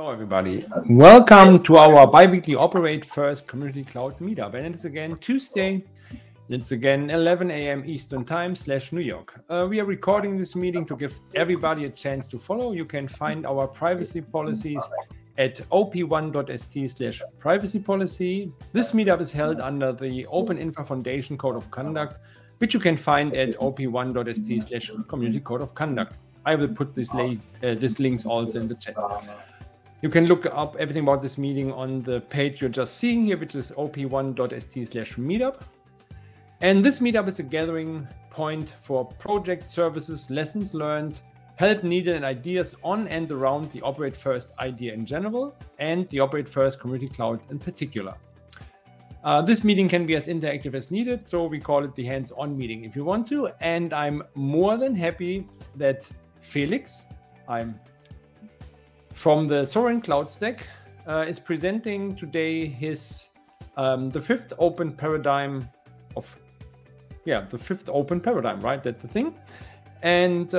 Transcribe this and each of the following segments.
Hello, everybody. Welcome to our bi-weekly Operate First Community Cloud Meetup. And it's again Tuesday. It's again 11 a.m. Eastern Time /New York. We are recording this meeting to give everybody a chance to follow. You can find our privacy policies at op1.st/privacy policy. This meetup is held under the Open Infra Foundation Code of Conduct, which you can find at op1.st/community code of conduct. I will put these links also in the chat. You can look up everything about this meeting on the page you're just seeing here, which is op1.st/meetup. And this meetup is a gathering point for project services, lessons learned, help needed, and ideas on and around the Operate First idea in general and the Operate First Community Cloud in particular. This meeting can be as interactive as needed, so we call it the hands-on meeting if you want to. And I'm more than happy that Felix, from the Sovereign Cloud Stack, is presenting today his the fifth open paradigm, right? That's the thing. And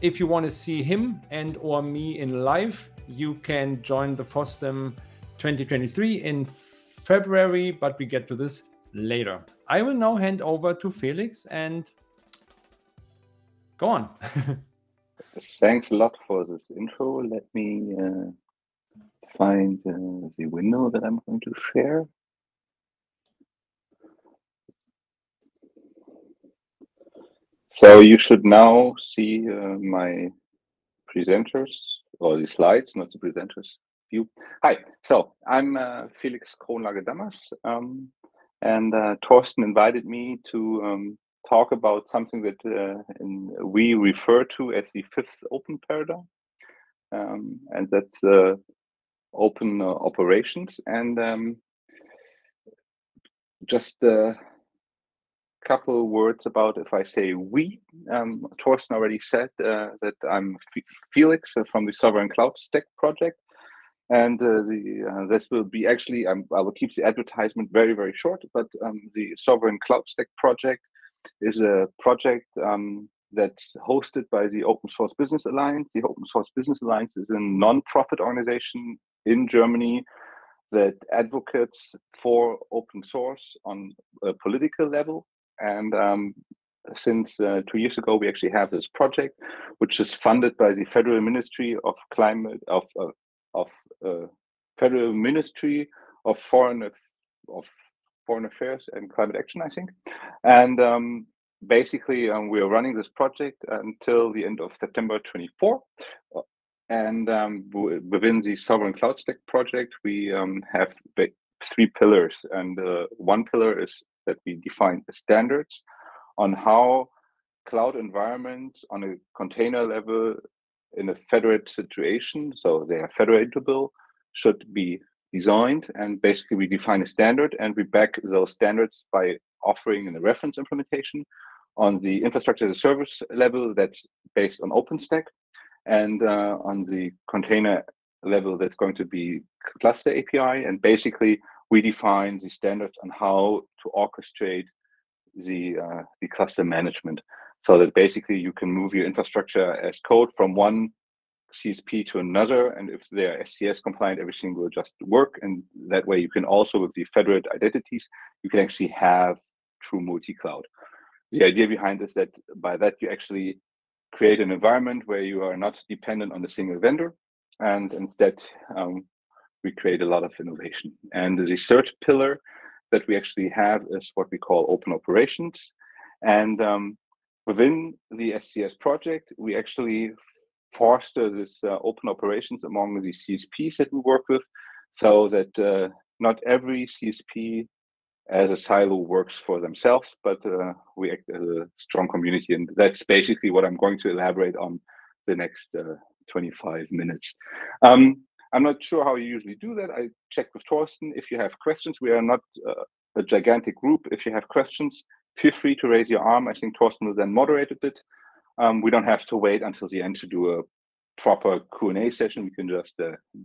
if you want to see him and or me in live, you can join the FOSDEM 2023 in February, but we get to this later. I will now hand over to Felix and go on. Thanks a lot for this intro. Let me find the window that I'm going to share. So you should now see my presenters, or the slides, not the presenters view. Hi, so I'm Felix Kronlage-Dammers, and Thorsten invited me to talk about something that we refer to as the fifth open paradigm, and that's open operations. And just a couple of words about, if I say we, Thorsten already said that I'm Felix from the Sovereign Cloud Stack project. And this will be actually, I will keep the advertisement very, very short, but the Sovereign Cloud Stack project is a project that's hosted by the Open Source Business Alliance. The Open Source Business Alliance is a non-profit organization in Germany that advocates for open source on a political level. And since 2 years ago, we actually have this project, which is funded by the Federal Ministry of Federal Ministry of Foreign Affairs and Climate Action, I think. And basically, we are running this project until the end of September 24. And within the Sovereign Cloud Stack project, we have 3 pillars. And one pillar is that we define the standards on how cloud environments on a container level in a federated situation, so they are federatable, should be designed. And basically we define a standard and we back those standards by offering a reference implementation on the infrastructure as a service level that's based on OpenStack, and on the container level that's going to be cluster API. And basically we define the standards on how to orchestrate the cluster management, so that basically you can move your infrastructure as code from one CSP to another, and if they are SCS compliant, everything will just work. And that way you can also, with the federated identities, you can actually have true multi-cloud. The idea behind is that by that you actually create an environment where you are not dependent on a single vendor, and instead we create a lot of innovation. And the third pillar that we actually have is what we call open operations. And within the SCS project, we actually foster this open operations among the CSPs that we work with, so that not every CSP as a silo works for themselves, but we act as a strong community. And that's basically what I'm going to elaborate on the next 25 minutes. I'm not sure how you usually do that. I checked with Thorsten. If you have questions, we are not a gigantic group. If you have questions, feel free to raise your arm. I think Thorsten will then moderate a bit. We don't have to wait until the end to do a proper Q&A session. We can just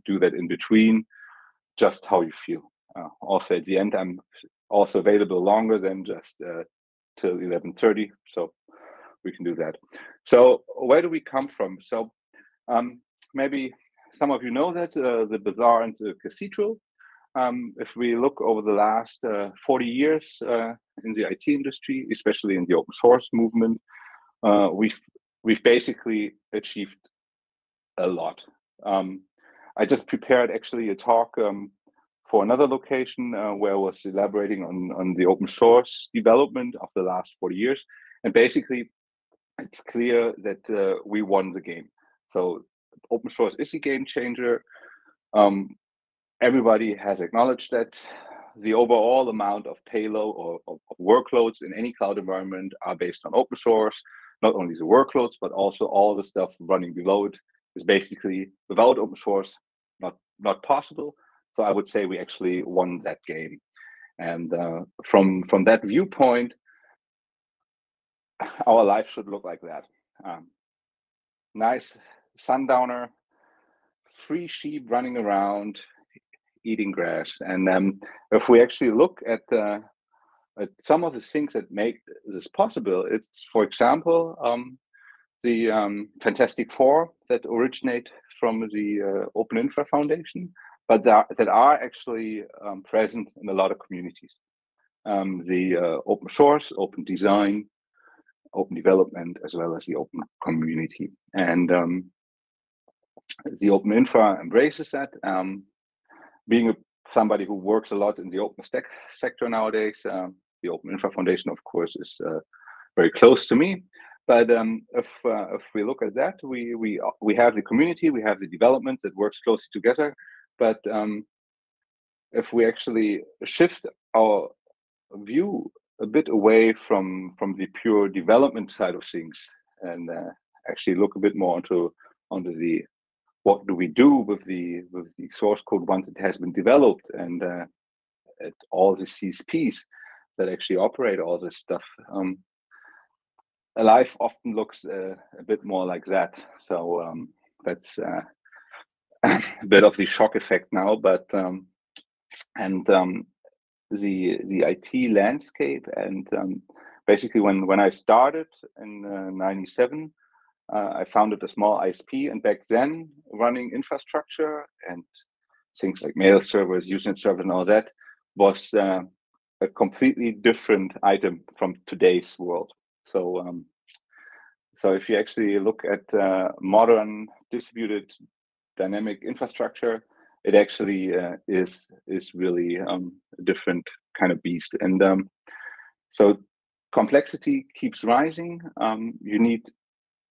do that in between, just how you feel. Also at the end, I'm also available longer than just till 11:30, so we can do that. So where do we come from? So maybe some of you know that the bazaar and the cathedral. If we look over the last 40 years in the IT industry, especially in the open source movement, we've basically achieved a lot. I just prepared actually a talk for another location where I was elaborating on the open source development of the last 40 years. And basically, it's clear that we won the game. So open source is a game changer. Everybody has acknowledged that. The overall amount of payload or of workloads in any cloud environment are based on open source. Not only the workloads, but also all the stuff running below it is basically without open source not possible. So I would say we actually won that game. And from that viewpoint, our life should look like that. Nice sundowner, free sheep running around, eating grass. And if we actually look at some of the things that make this possible, it's, for example, the Fantastic Four that originate from the Open Infra Foundation, but that are actually present in a lot of communities. The open source, open design, open development, as well as the open community. And the Open Infra embraces that. Being somebody who works a lot in the OpenStack sector nowadays, the Open Infra Foundation, of course, is very close to me. But if we look at that, we have the community, we have the development that works closely together. But if we actually shift our view a bit away from the pure development side of things and actually look a bit more onto the what do we do with the source code once it has been developed, and at all the CSPs that actually operate all this stuff. Life often looks a bit more like that. So that's a bit of the shock effect now. But the IT landscape, and basically when I started in '97. I founded a small ISP, and back then running infrastructure and things like mail servers, Usenet servers, and all that was a completely different item from today's world. So, so if you actually look at modern distributed dynamic infrastructure, it actually is really a different kind of beast. And so complexity keeps rising. You need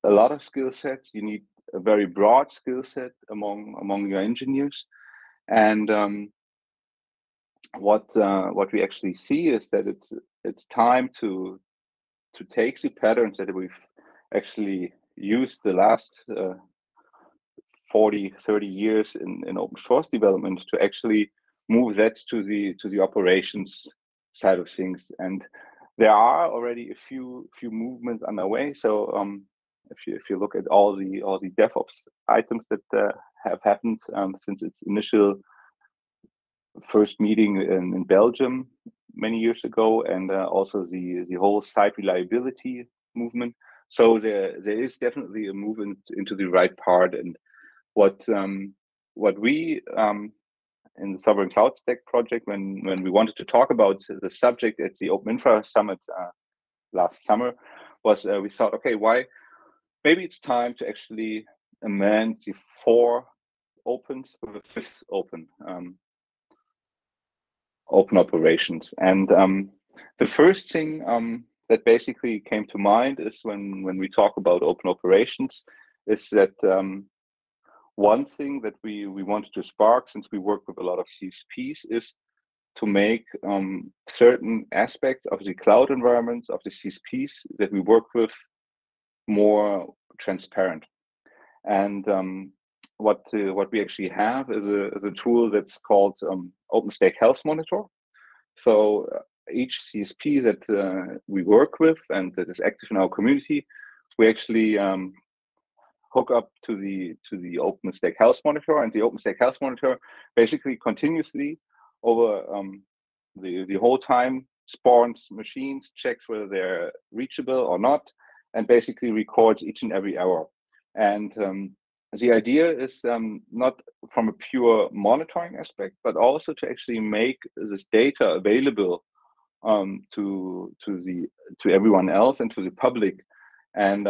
a lot of skill sets. You need a very broad skill set among your engineers, and what we actually see is that it's time to take the patterns that we've actually used the last 40-30 years in open source development to actually move that to the operations side of things. And there are already a few movements underway. So if you look at all the DevOps items that have happened since its initial first meeting in Belgium many years ago, and also the whole site reliability movement. So there is definitely a movement into the right part. And what we in the Sovereign Cloud Stack project, when we wanted to talk about the subject at the Open Infra Summit last summer, was we thought, okay, maybe it's time to actually amend the 4 opens with a 5th open, open operations. And the first thing that basically came to mind is when we talk about open operations, is that one thing that we wanted to spark, since we work with a lot of CSPs, is to make certain aspects of the cloud environments of the CSPs that we work with more transparent. And what we actually have is a tool that's called OpenStack Health Monitor. So each CSP that we work with and that is active in our community, we actually hook up to the OpenStack Health Monitor, and the OpenStack Health Monitor basically continuously over the whole time spawns machines, checks whether they're reachable or not, and basically records each and every error. And the idea is not from a pure monitoring aspect, but also to actually make this data available to everyone else and to the public. And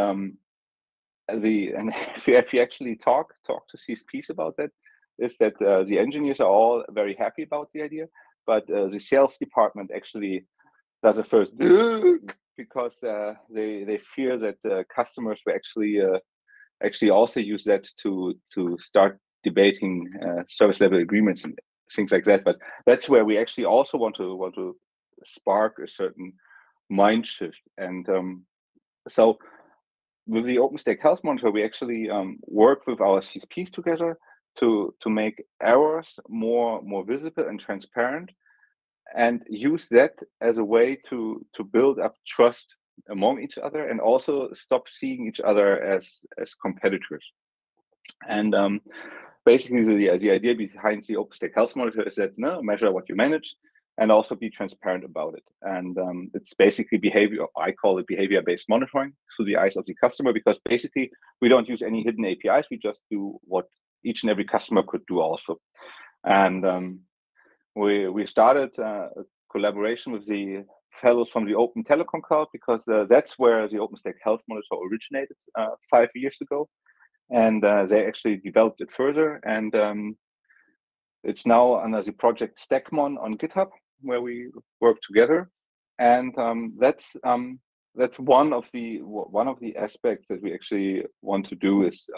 if you actually talk to CSPs about that, is that the engineers are all very happy about the idea, but the sales department actually does a first because they fear that customers will actually also use that to start debating service level agreements and things like that. But that's where we actually also want to spark a certain mind shift. And so with the OpenStack Health Monitor, we actually work with our CSPs together to make errors more visible and transparent, and use that as a way to build up trust among each other, and also stop seeing each other as competitors. And basically, the idea behind the OpenStack Health Monitor is that measure what you manage, and also be transparent about it. And it's basically behavior. I call it behavior-based monitoring through the eyes of the customer, because basically we don't use any hidden APIs. We just do what each and every customer could do also. And we started a collaboration with the fellows from the Open Telecom Cloud, because that's where the OpenStack Health Monitor originated 5 years ago. And they actually developed it further. And it's now under the project CloudMon on GitHub, where we work together. And that's one of the aspects that we actually want to do, is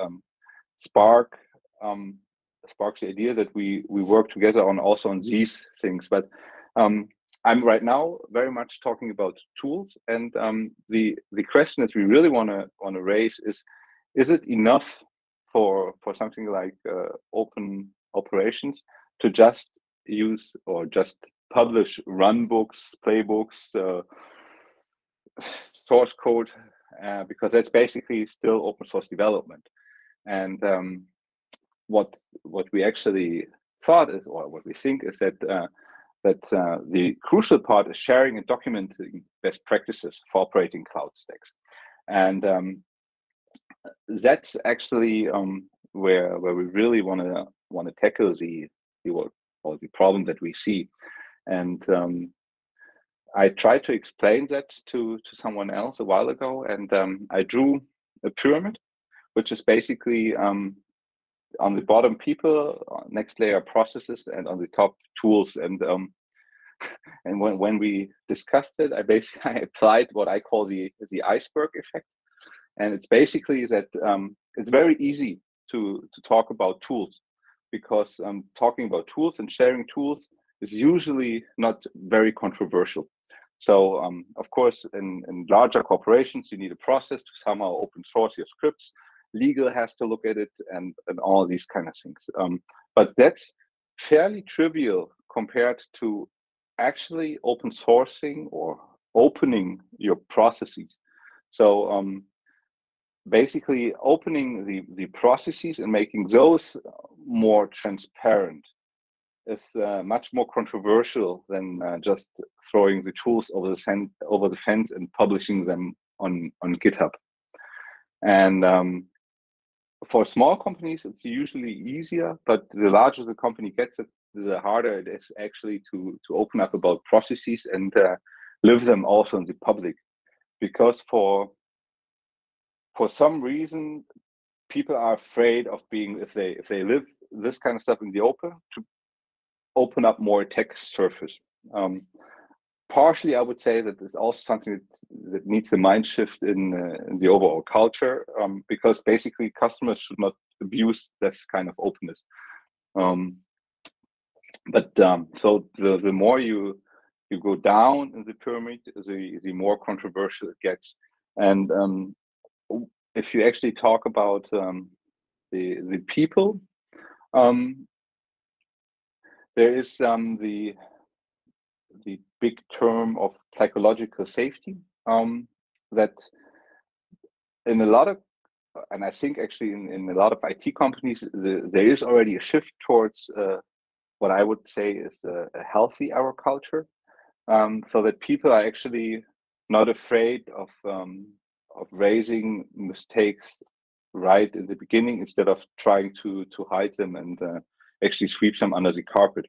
spark the idea that we work together on these things. But I'm right now very much talking about tools, and the question that we really want to raise is it enough for something like OpenOperations to just use or just publish runbooks, playbooks, source code, because that's basically still open source development. And what we actually thought is, or what we think is that the crucial part is sharing and documenting best practices for operating cloud stacks. And that's actually where we really want to tackle the problem that we see. And I tried to explain that to someone else a while ago, and I drew a pyramid, which is basically on the bottom people, next layer processes, and on the top tools. And when we discussed it, I applied what I call the iceberg effect. And it's basically that it's very easy to talk about tools, because talking about tools and sharing tools is usually not very controversial. So of course, in larger corporations, you need a process to somehow open source your scripts. Legal has to look at it, and all these kind of things. But that's fairly trivial compared to actually open sourcing or opening your processes. So basically opening the processes and making those more transparent is much more controversial than just throwing the tools over the fence and publishing them on GitHub. And for small companies, it's usually easier, but the larger the company gets, the harder it is actually to open up about processes and live them also in the public. Because for some reason, people are afraid of being, if they live this kind of stuff in the open, to open up more attack surface. Partially, I would say that it's also something that needs a mind shift in the overall culture, because basically customers should not abuse this kind of openness. So the more you go down in the pyramid, the more controversial it gets. And if you actually talk about the people, there is the big term of psychological safety, that in a lot of, and I think actually in a lot of IT companies, there is already a shift towards what I would say is a healthy error culture, so that people are actually not afraid of raising mistakes right in the beginning instead of trying to hide them and actually sweep them under the carpet.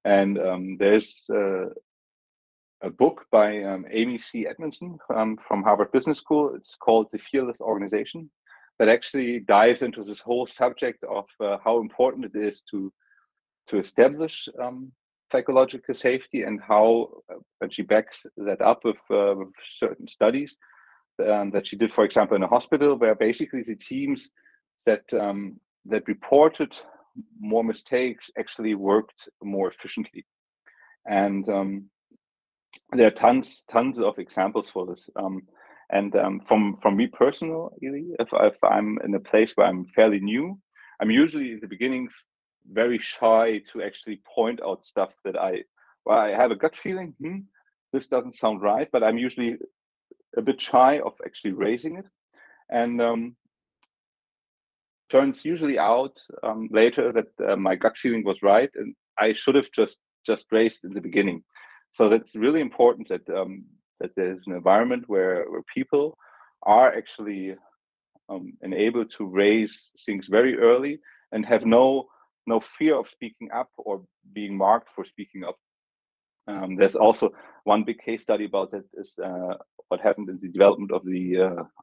And there's a book by Amy C. Edmondson from Harvard Business School. It's called The Fearless Organization, that actually dives into this whole subject of how important it is to establish psychological safety, and how and she backs that up with certain studies that she did, for example, in a hospital, where basically the teams that that reported more mistakes actually worked more efficiently. And there are tons of examples for this. And from me personally, if I'm in a place where I'm fairly new, I'm usually in the beginning very shy to actually point out stuff that I have a gut feeling, this doesn't sound right, but I'm usually a bit shy of actually raising it. And turns usually out later that my gut feeling was right, and I should have just raised in the beginning. So that's really important that that there's an environment where people are actually enabled to raise things very early and have no fear of speaking up or being marked for speaking up. There's also one big case study about that is what happened in the development of the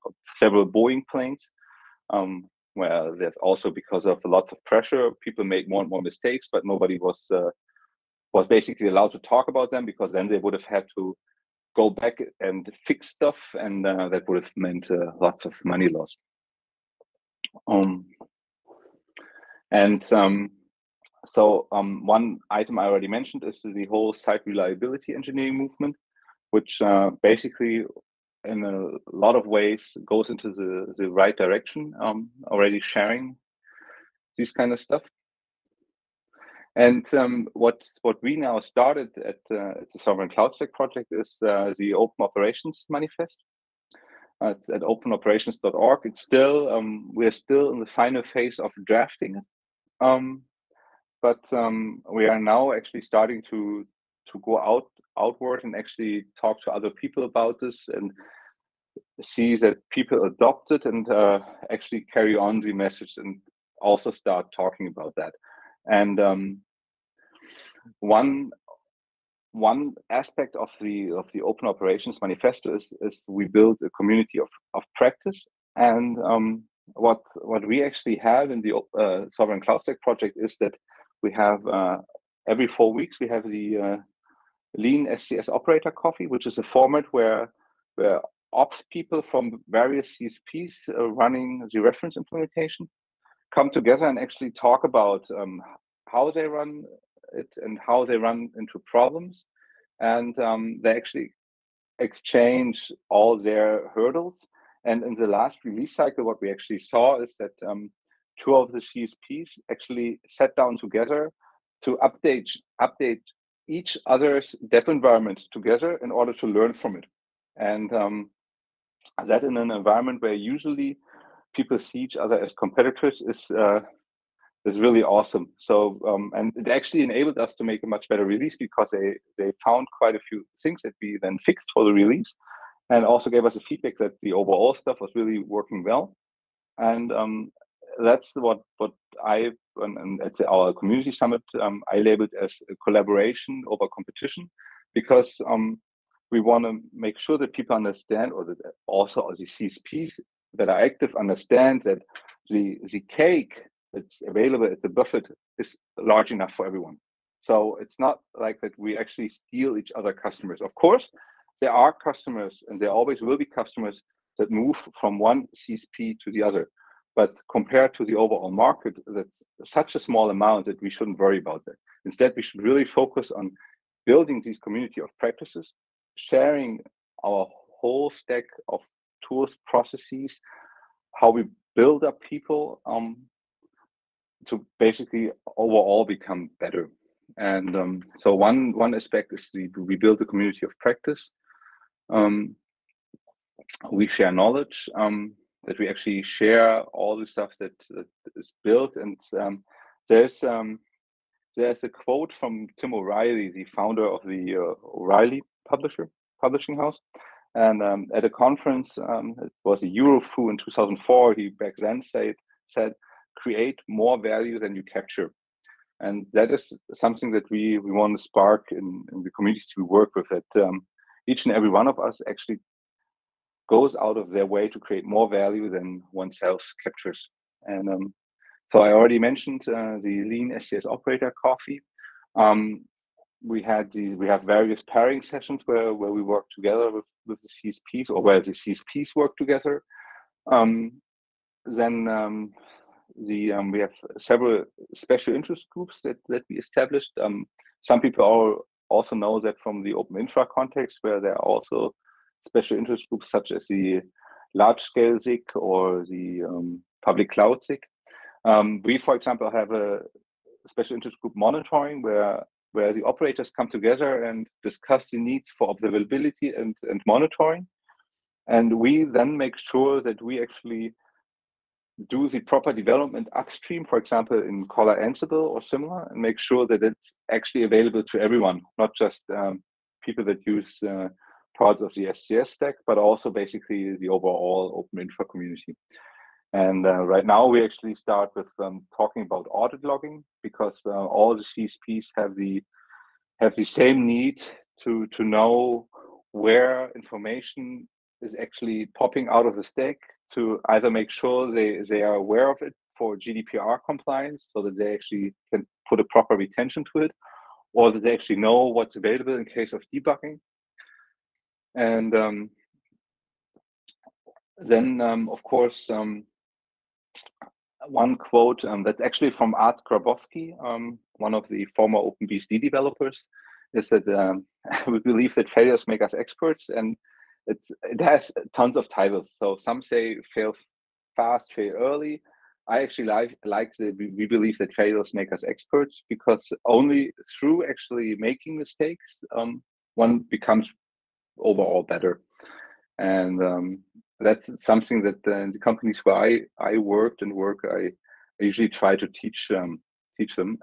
of several Boeing planes, where there's also, because of lots of pressure, people made more and more mistakes, but nobody was basically allowed to talk about them, because then they would have had to go back and fix stuff, and that would have meant lots of money loss. So one item I already mentioned is the whole site reliability engineering movement, which basically in a lot of ways goes into the right direction, already sharing this kind of stuff. And what we now started at the Sovereign Cloud Stack project is the OpenOperations manifesto. It's at openoperations.org. It's still we're still in the final phase of drafting it, but we are now actually starting to go outward and actually talk to other people about this, and see that people adopt it and actually carry on the message and also start talking about that. And one aspect of the Open Operations manifesto is we build a community of practice. And what we actually have in the Sovereign Cloud Stack project is that we have every 4 weeks we have the Lean SCS Operator Coffee, which is a format where ops people from various CSPs running the reference implementation come together and actually talk about how they run it and how they run into problems, and they actually exchange all their hurdles. And in the last release cycle, what we actually saw is that 2 of the CSPs actually sat down together to update each other's dev environment together in order to learn from it. And that in an environment where usually people see each other as competitors is really awesome. So and it actually enabled us to make a much better release, because they found quite a few things that we then fixed for the release, and also gave us a feedback that the overall stuff was really working well. And that's what I and at our community summit I labeled as a collaboration over competition, because we want to make sure that people understand, or that also the CSPs that are active understand that the cake that's available at the buffet is large enough for everyone. So it's not like that we actually steal each other customers. Of course, there are customers, and there always will be customers that move from one CSP to the other. But compared to the overall market, that's such a small amount that we shouldn't worry about that. Instead, we should really focus on building these community of practices, sharing our whole stack of tools, processes, how we build up people to basically overall become better. And so one aspect is we build a community of practice. We share knowledge, that we actually share all the stuff that is built. And there's a quote from Tim O'Reilly, the founder of the O'Reilly publishing house, And at a conference, it was a Eurofoo in 2004, he back then said, create more value than you capture. And that is something that we want to spark in the community we work with, that each and every one of us actually goes out of their way to create more value than oneself captures. And so I already mentioned the Lean SCS Operator Coffee. We have various pairing sessions where we work together with the CSPs, or where the CSPs work together. Then we have several special interest groups that we established. Some people also know that from the Open Infra context, where there are also special interest groups such as the large scale SIG or the public cloud SIG. We, for example, have a special interest group monitoring where the operators come together and discuss the needs for observability and monitoring. And we then make sure that we actually do the proper development upstream, for example, in Collar Ansible or similar, and make sure that it's actually available to everyone, not just people that use parts of the SCS stack, but also basically the overall Open Infra community. And right now we actually start with talking about audit logging, because all the CSPs have the same need to know where information is actually popping out of the stack, to either make sure they are aware of it for GDPR compliance, so that they actually can put a proper retention to it, or that they actually know what's available in case of debugging. And then, of course, one quote that's actually from Art Grabowski, one of the former OpenBSD developers, is that we believe that failures make us experts, and it has tons of titles. So some say fail fast, fail early. I actually like that we believe that failures make us experts, because only through actually making mistakes, one becomes overall better. And that's something that in the companies where I worked and work, I usually try to teach them.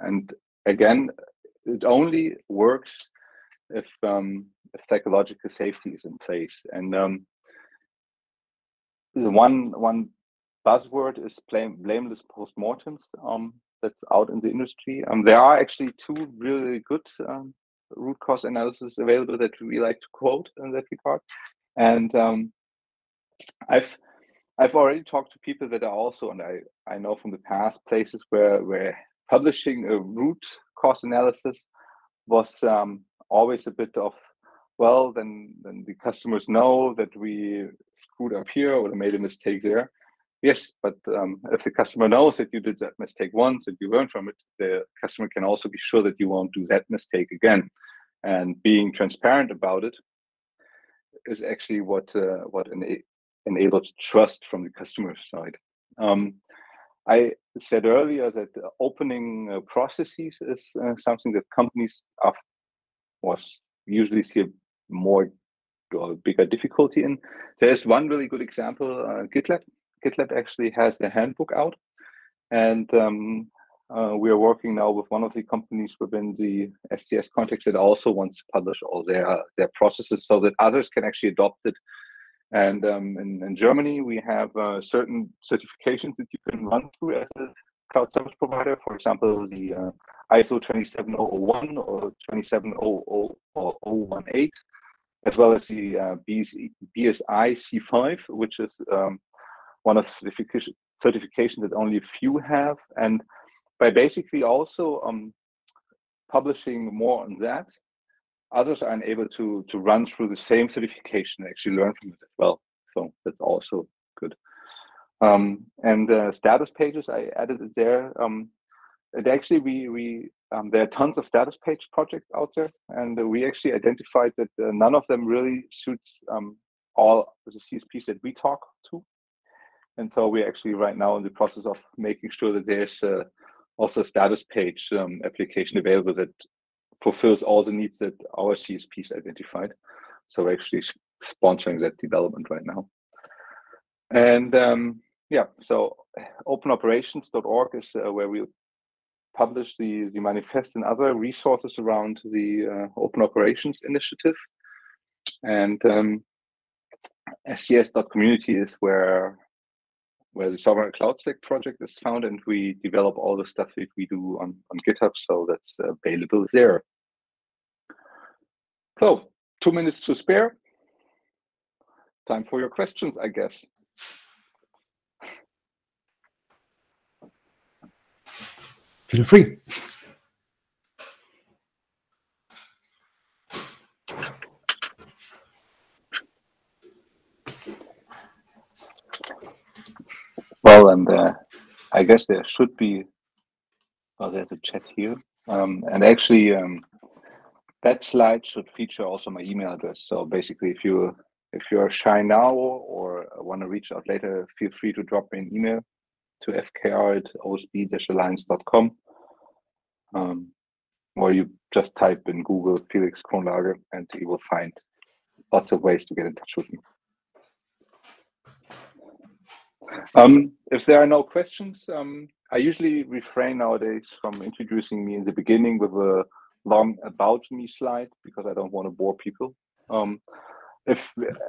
And again, it only works if psychological safety is in place. And the one buzzword is blameless postmortems that's out in the industry. There are actually two really good root cause analysis available that we like to quote in that regard. And I've already talked to people that are also, and I know from the past, places where publishing a root cause analysis was always a bit of, well, then the customers know that we screwed up here or made a mistake there. Yes, but if the customer knows that you did that mistake once and you learn from it, the customer can also be sure that you won't do that mistake again. And being transparent about it is actually what enables trust from the customer side. I said earlier that opening processes is something that companies usually see a bigger difficulty in. There's one really good example, GitLab. GitLab actually has the handbook out, and we are working now with one of the companies within the STS context that also wants to publish all their processes so that others can actually adopt it. And in Germany, we have certain certifications that you can run through as a cloud service provider. For example, the ISO 27001 or 27018, as well as the BSI C5, which is one of the certifications that only a few have. And by basically also publishing more on that, others are able to run through the same certification and actually learn from it as well. So that's also good. And status pages, I added it there. And actually, we there are tons of status page projects out there, and we actually identified that none of them really suits all the CSPs that we talk to. And so we're actually right now in the process of making sure that there's also a status page application available that fulfills all the needs that our CSPs identified. So we're actually sponsoring that development right now. And yeah, so OpenOperations.org is where we publish the manifest and other resources around the Open Operations initiative. And scs.community is where the Sovereign Cloud Stack project is found, and we develop all the stuff that we do on GitHub, so that's available there. So 2 minutes to spare. Time for your questions, I guess. Feel free. Well, and I guess there should be, oh, there's a chat here. And actually, that slide should feature also my email address. So basically, if you're shy now or want to reach out later, feel free to drop me an email to fkr@osb-alliance.com. Or you just type in Google Felix Kronlage and you will find lots of ways to get in touch with me. If there are no questions, I usually refrain nowadays from introducing me in the beginning with a long about me slide because I don't want to bore people.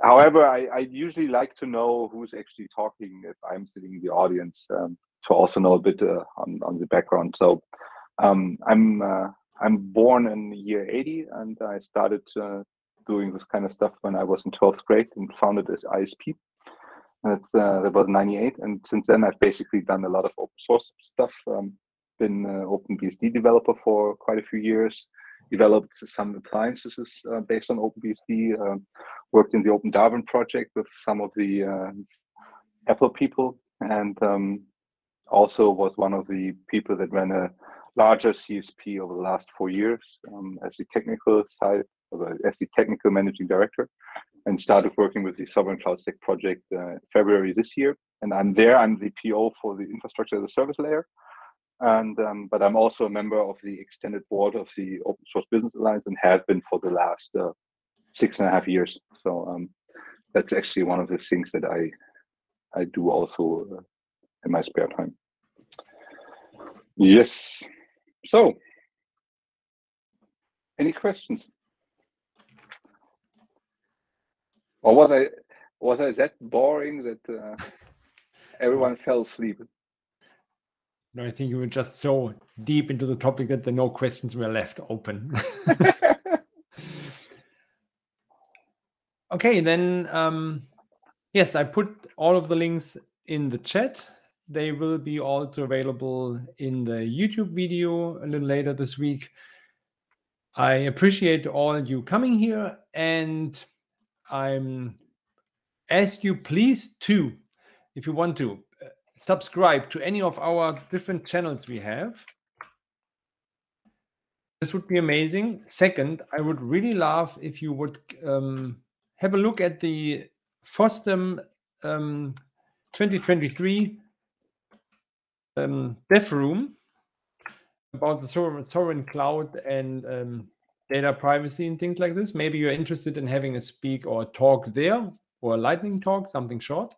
However, I usually like to know who's actually talking if I'm sitting in the audience to also know a bit on the background. So I'm born in the year 80, and I started doing this kind of stuff when I was in 12th grade and founded this ISP. That was 98, and since then I've basically done a lot of open source stuff. Been OpenBSD developer for quite a few years, developed some appliances based on OpenBSD, worked in the Open Darwin project with some of the Apple people, and also was one of the people that ran a larger CSP over the last 4 years as the technical side, as the technical managing director, and started working with the Sovereign Cloud Stack project February this year. And I'm the PO for the infrastructure as a service layer. And but I'm also a member of the extended board of the Open Source Business Alliance and have been for the last 6.5 years. So that's actually one of the things that I do also in my spare time. Yes. So, any questions? Or was I that boring that everyone fell asleep? No, I think you were just so deep into the topic that no questions were left open. Okay, then, yes, I put all of the links in the chat. They will be also available in the YouTube video a little later this week. I appreciate all you coming here, and I'm ask you please to, if you want to, subscribe to any of our different channels we have. This would be amazing. Second, I would really love if you would have a look at the FOSDEM 2023 dev room about the sovereign cloud and data privacy and things like this. Maybe you're interested in having a speak or a talk there, or a lightning talk, something short.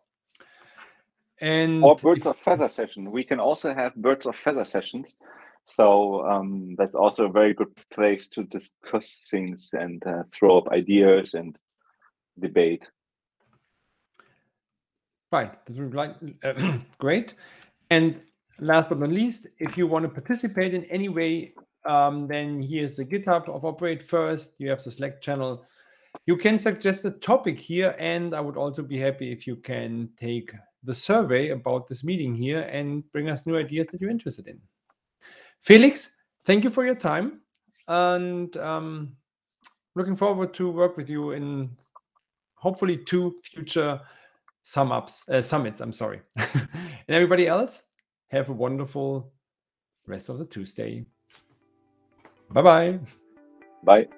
And or birds of feather session. We can also have birds of feather sessions. So that's also a very good place to discuss things and throw up ideas and debate. Right, this would be like great. And last but not least, if you want to participate in any way, then here's the GitHub of Operate First. You have the Slack channel. You can suggest a topic here, and I would also be happy if you can take the survey about this meeting here and bring us new ideas that you're interested in. Felix, thank you for your time, and looking forward to work with you in hopefully 2 future summits. I'm sorry. And everybody else, have a wonderful rest of the Tuesday. Bye-bye. Bye.